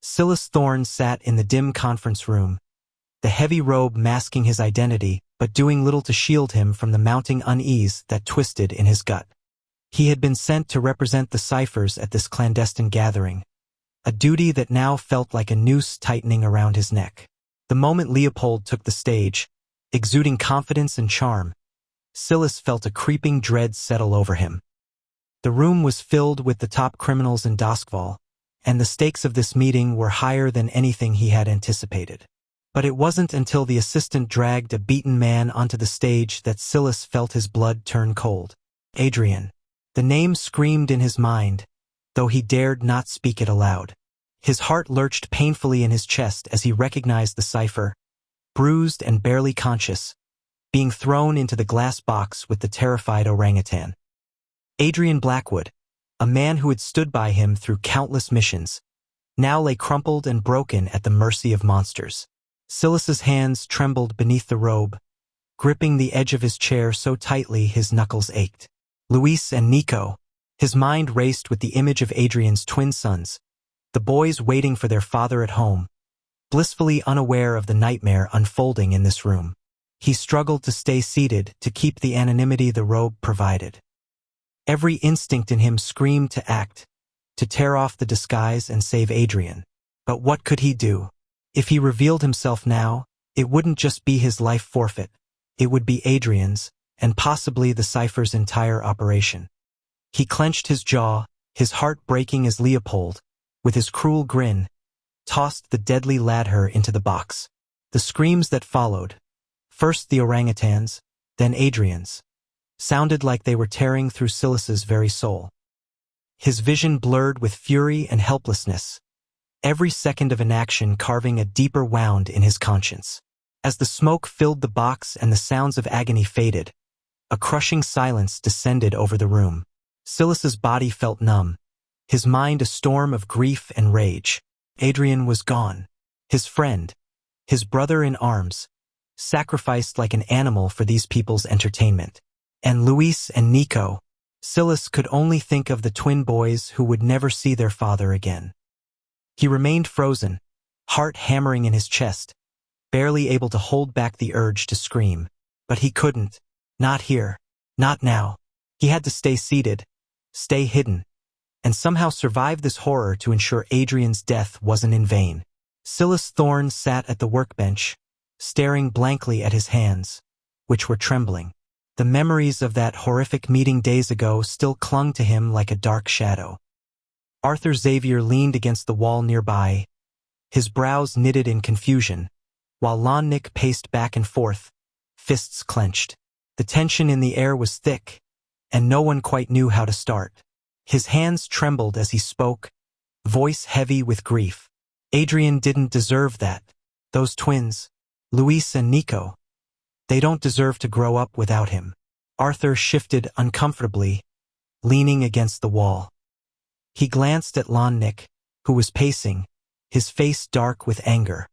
Silas Thorne sat in the dim conference room, the heavy robe masking his identity but doing little to shield him from the mounting unease that twisted in his gut. He had been sent to represent the ciphers at this clandestine gathering, a duty that now felt like a noose tightening around his neck. The moment Leopold took the stage, exuding confidence and charm, Silas felt a creeping dread settle over him. The room was filled with the top criminals in Doskvol, and the stakes of this meeting were higher than anything he had anticipated. But it wasn't until the assistant dragged a beaten man onto the stage that Silas felt his blood turn cold. Adrian. The name screamed in his mind, though he dared not speak it aloud. His heart lurched painfully in his chest as he recognized the cipher, bruised and barely conscious, being thrown into the glass box with the terrified orangutan. Adrian Blackwood, a man who had stood by him through countless missions, now lay crumpled and broken at the mercy of monsters. Silas's hands trembled beneath the robe, gripping the edge of his chair so tightly his knuckles ached. Luis and Nico. His mind raced with the image of Adrian's twin sons, the boys waiting for their father at home, blissfully unaware of the nightmare unfolding in this room. He struggled to stay seated to keep the anonymity the robe provided. Every instinct in him screamed to act, to tear off the disguise and save Adrian. But what could he do? If he revealed himself now, it wouldn't just be his life forfeit, it would be Adrian's, and possibly the cipher's entire operation. He clenched his jaw, his heart breaking as Leopold, with his cruel grin, tossed the deadly ladher into the box. The screams that followed, first the orangutan's, then Adrian's, sounded like they were tearing through Silas's very soul. His vision blurred with fury and helplessness, every second of inaction carving a deeper wound in his conscience. As the smoke filled the box and the sounds of agony faded, a crushing silence descended over the room. Silas's body felt numb, his mind a storm of grief and rage. Adrian was gone. His friend, his brother in arms, sacrificed like an animal for these people's entertainment. And Luis and Nico. Silas could only think of the twin boys who would never see their father again. He remained frozen, heart hammering in his chest, barely able to hold back the urge to scream. But he couldn't. Not here. Not now. He had to stay seated, stay hidden, and somehow survive this horror to ensure Adrian's death wasn't in vain. Silas Thorne sat at the workbench, staring blankly at his hands, which were trembling. The memories of that horrific meeting days ago still clung to him like a dark shadow. Arthur Xavier leaned against the wall nearby, his brows knitted in confusion, while Lonnick paced back and forth, fists clenched. The tension in the air was thick, and no one quite knew how to start. His hands trembled as he spoke, voice heavy with grief. Adrian didn't deserve that. Those twins, Luis and Nico, they don't deserve to grow up without him. Arthur shifted uncomfortably, leaning against the wall. He glanced at Lonnick, who was pacing, his face dark with anger.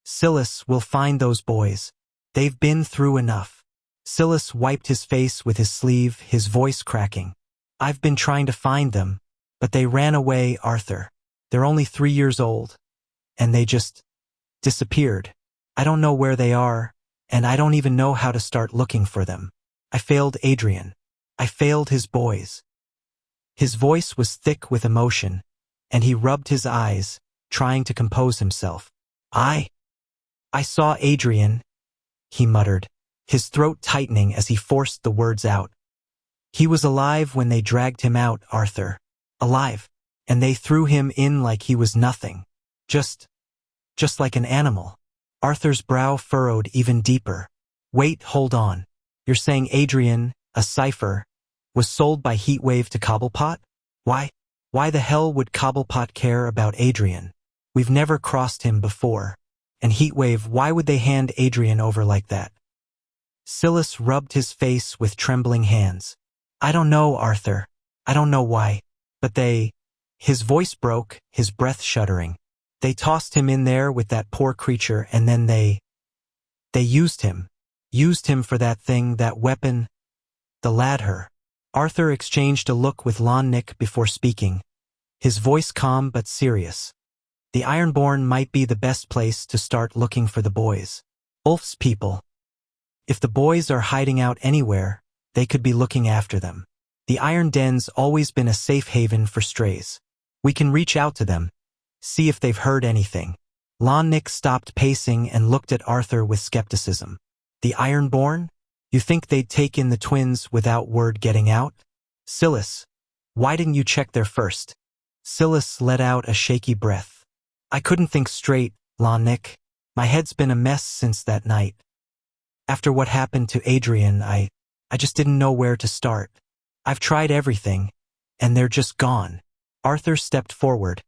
Silas will find those boys. They've been through enough. Silas wiped his face with his sleeve, his voice cracking. I've been trying to find them, but they ran away, Arthur. They're only 3 years old, and they just disappeared. I don't know where they are, and I don't even know how to start looking for them. I failed Adrian. I failed his boys. His voice was thick with emotion, and he rubbed his eyes, trying to compose himself. I saw Adrian, he muttered, his throat tightening as he forced the words out. He was alive when they dragged him out, Arthur. Alive. And they threw him in like he was nothing. Just like an animal. Arthur's brow furrowed even deeper. Wait, hold on. You're saying Adrian, a cipher, was sold by Heatwave to Cobblepot? Why the hell would Cobblepot care about Adrian? We've never crossed him before. And Heatwave, why would they hand Adrian over like that? Silas rubbed his face with trembling hands. I don't know, Arthur. I don't know why. But his voice broke, his breath shuddering. They tossed him in there with that poor creature, and then they used him. Used him for that thing, that weapon, the ladher. Arthur exchanged a look with Lonnick before speaking, his voice calm but serious. The Ironborn might be the best place to start looking for the boys. Ulf's people. If the boys are hiding out anywhere, they could be looking after them. The Iron Den's always been a safe haven for strays. We can reach out to them, see if they've heard anything. Nick stopped pacing and looked at Arthur with skepticism. The Ironborn? You think they'd take in the twins without word getting out? Silas, why didn't you check there first? Silas let out a shaky breath. I couldn't think straight, Nick. My head's been a mess since that night. After what happened to Adrian, I just didn't know where to start. I've tried everything, and they're just gone. Arthur stepped forward,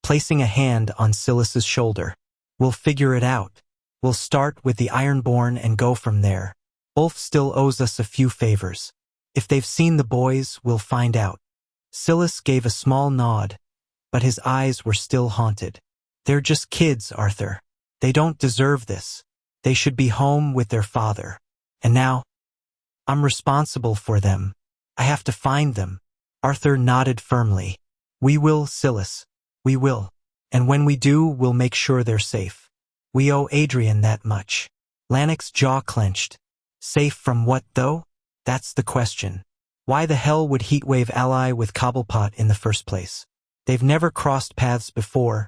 placing a hand on Silas's shoulder. We'll figure it out. We'll start with the Ironborn and go from there. Ulf still owes us a few favors. If they've seen the boys, we'll find out. Silas gave a small nod, but his eyes were still haunted. They're just kids, Arthur. They don't deserve this. They should be home with their father. And now, I'm responsible for them. I have to find them. Arthur nodded firmly. We will, Silas. We will. And when we do, we'll make sure they're safe. We owe Adrian that much. Lannick's jaw clenched. Safe from what, though? That's the question. Why the hell would Heatwave ally with Cobblepot in the first place? They've never crossed paths before,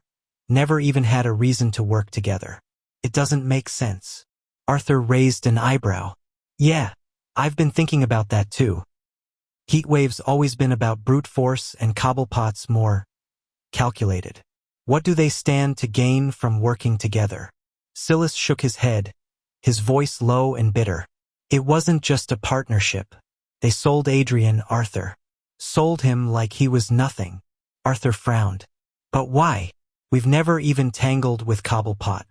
never even had a reason to work together. It doesn't make sense. Arthur raised an eyebrow. Yeah, I've been thinking about that too. Heatwave's always been about brute force and Cobblepot's more calculated. What do they stand to gain from working together? Silas shook his head, his voice low and bitter. It wasn't just a partnership. They sold Adrian, Arthur. Sold him like he was nothing. Arthur frowned. But why? We've never even tangled with Cobblepot.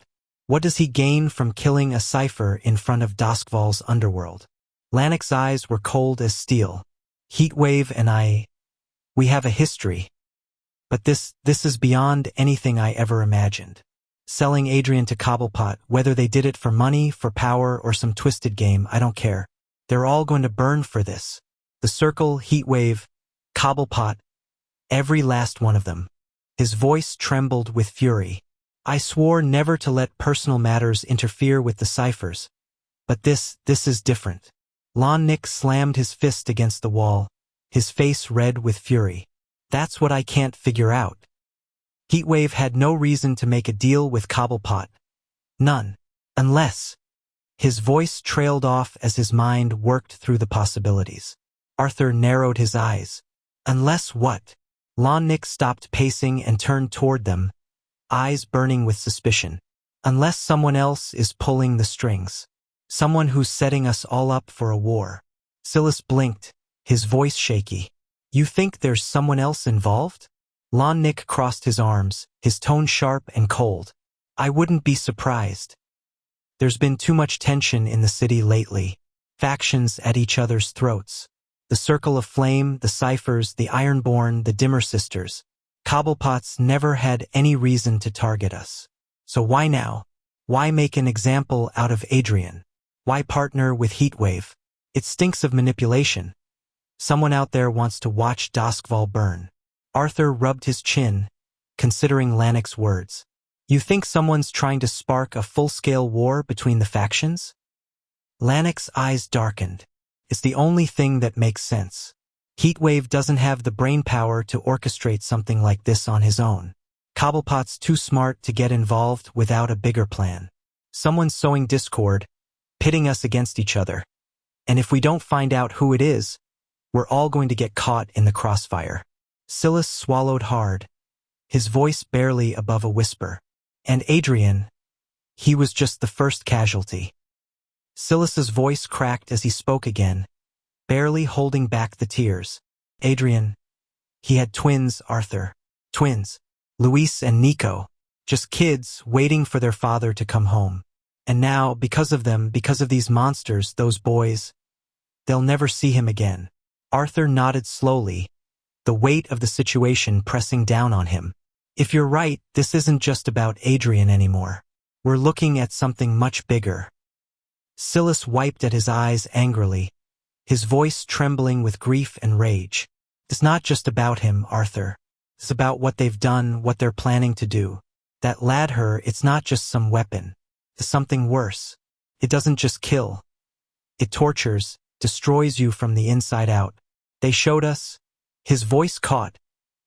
What does he gain from killing a cipher in front of Doskvol's underworld? Lannick's eyes were cold as steel. Heatwave and we have a history. But this is beyond anything I ever imagined. Selling Adrian to Cobblepot, whether they did it for money, for power, or some twisted game, I don't care. They're all going to burn for this. The Circle, Heatwave, Cobblepot, every last one of them. His voice trembled with fury. I swore never to let personal matters interfere with the ciphers. But this is different. Nick slammed his fist against the wall, his face red with fury. That's what I can't figure out. Heatwave had no reason to make a deal with Cobblepot. None. Unless. His voice trailed off as his mind worked through the possibilities. Arthur narrowed his eyes. Unless what? Nick stopped pacing and turned toward them, eyes burning with suspicion. Unless someone else is pulling the strings. Someone who's setting us all up for a war. Silas blinked, his voice shaky. You think there's someone else involved? Nick crossed his arms, his tone sharp and cold. I wouldn't be surprised. There's been too much tension in the city lately. Factions at each other's throats. The Circle of Flame, the Ciphers, the Ironborn, the Dimmer Sisters. Cobblepot's never had any reason to target us. So why now? Why make an example out of Adrian? Why partner with Heatwave? It stinks of manipulation. Someone out there wants to watch Doskvol burn. Arthur rubbed his chin, considering Lannick's words. You think someone's trying to spark a full-scale war between the factions? Lannick's eyes darkened. It's the only thing that makes sense. Heatwave doesn't have the brainpower to orchestrate something like this on his own. Cobblepot's too smart to get involved without a bigger plan. Someone's sowing discord, pitting us against each other. And if we don't find out who it is, we're all going to get caught in the crossfire. Silas swallowed hard, his voice barely above a whisper. And Adrian, he was just the first casualty. Silas's voice cracked as he spoke again, barely holding back the tears. Adrian, he had twins, Arthur. Twins. Luis and Nico. Just kids waiting for their father to come home. And now, because of them, because of these monsters, those boys, they'll never see him again. Arthur nodded slowly, the weight of the situation pressing down on him. If you're right, this isn't just about Adrian anymore. We're looking at something much bigger. Silas wiped at his eyes angrily, his voice trembling with grief and rage. It's not just about him, Arthur. It's about what they've done, what they're planning to do. That ladder, it's not just some weapon. It's something worse. It doesn't just kill. It tortures, destroys you from the inside out. They showed us. His voice caught,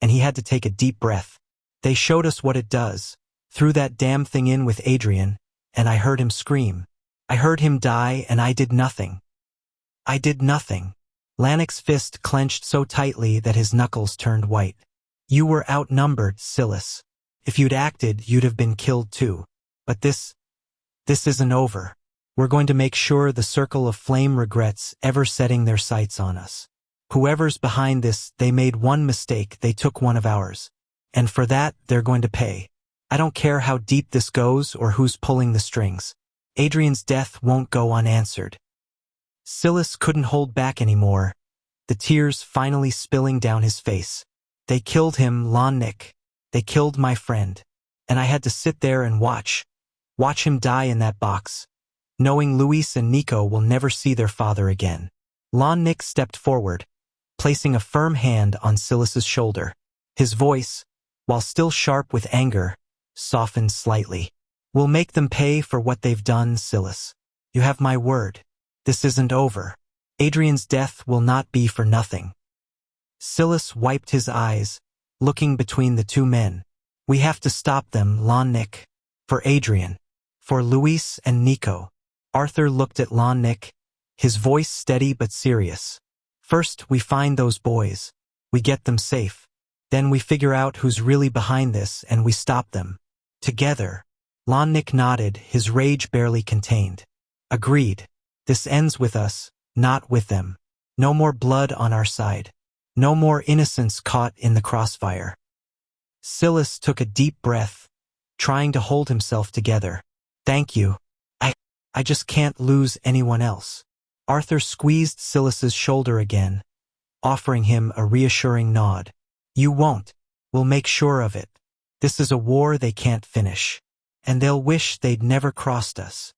and he had to take a deep breath. They showed us what it does. Threw that damn thing in with Adrian, and I heard him scream. I heard him die, and I did nothing. I did nothing. Lannick's fist clenched so tightly that his knuckles turned white. You were outnumbered, Silas. If you'd acted, you'd have been killed too. But this isn't over. We're going to make sure the Circle of Flame regrets ever setting their sights on us. Whoever's behind this, they made one mistake, they took one of ours. And for that, they're going to pay. I don't care how deep this goes or who's pulling the strings. Adrian's death won't go unanswered. Silas couldn't hold back anymore, the tears finally spilling down his face. They killed him, Lannick. They killed my friend. And I had to sit there and watch him die in that box, knowing Luis and Nico will never see their father again. Lannick stepped forward, placing a firm hand on Silas's shoulder. His voice, while still sharp with anger, softened slightly. We'll make them pay for what they've done, Silas. You have my word. This isn't over. Adrian's death will not be for nothing. Silas wiped his eyes, looking between the two men. We have to stop them, Lannick. For Adrian. For Luis and Nico. Arthur looked at Lannick, his voice steady but serious. First, we find those boys. We get them safe. Then we figure out who's really behind this and we stop them. Together. Lannick nodded, his rage barely contained. Agreed. This ends with us, not with them. No more blood on our side. No more innocents caught in the crossfire. Silas took a deep breath, trying to hold himself together. Thank you. I just can't lose anyone else. Arthur squeezed Silas's shoulder again, offering him a reassuring nod. You won't. We'll make sure of it. This is a war they can't finish. And they'll wish they'd never crossed us.